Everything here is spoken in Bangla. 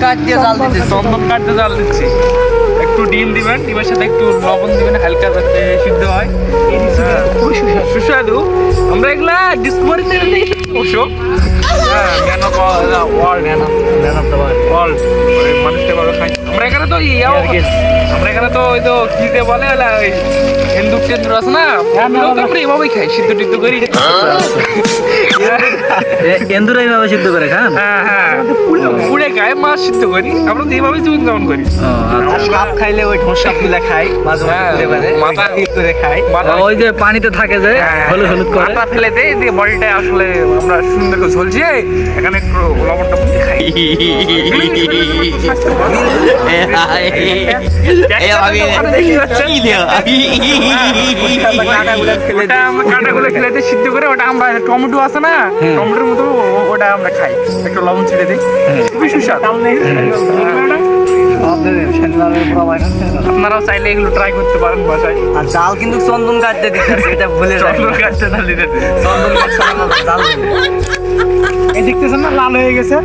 কাঠ দিয়ে জাল দিতেছে। চন্দন কাঠ দিয়ে জাল দিচ্ছি। একটু ডিম দিবেন, ডিমের সাথে একটু লবণ দিবেন হালকা যাতে সিদ্ধ হয়। সুস্বাদু। আমরা এগুলা ডিসকভারি চ্যানেলে অবশ্য ম্যান অফ ওয়ার্ল্ড ওয়ার্ল্ড মানুষটা ভাবে খাই। আমরা এখানে তো আমরা এখানে তো ওই তো কি দিয়ে বলে ওই এন্দুর টেন্দুর আছে না, আমরা এভাবেই খাই, সিদ্ধ টিদ্ধ করি। এন্দুরা এইভাবে সিদ্ধ করে খান? হ্যাঁ হ্যাঁ, পুড়ে খাই, মাছ সিদ্ধ করি, আমরা তো এইভাবেই জীবন যাপন করি। সাপ খাইলে ওই ঠোঁসা ফুলে খাই, মাঝে মাথা করে খাই। ওই যে পানিতে থাকে যে হলুদ হলুদ করে মাথা ফেলে দেয়, দিয়ে বডিটা আসলে আমরা সুন্দর করে ঝলছি, এখানে একটু লবণটা খাই। কাঁটাগুলো খেলে সিদ্ধ করে ওটা আমরা, টমেটো আছে না, টমেটোর মতো ওটা আমরা খাই, একটু লবণ ছেড়ে দিই, খুবই সুস্বাদু। আপনারাও চাইলে এগুলো ট্রাই করতে পারেন বাসায়। আর জাল কিন্তু চন্দন কাঠ দিয়ে দিতেছে, এটা ভুলে যায়। চন্দন গাছটা না দিতে চন্দন কাঠ ছাড়া জাল এই দেখতেছেন না লাল হয়ে গেছে।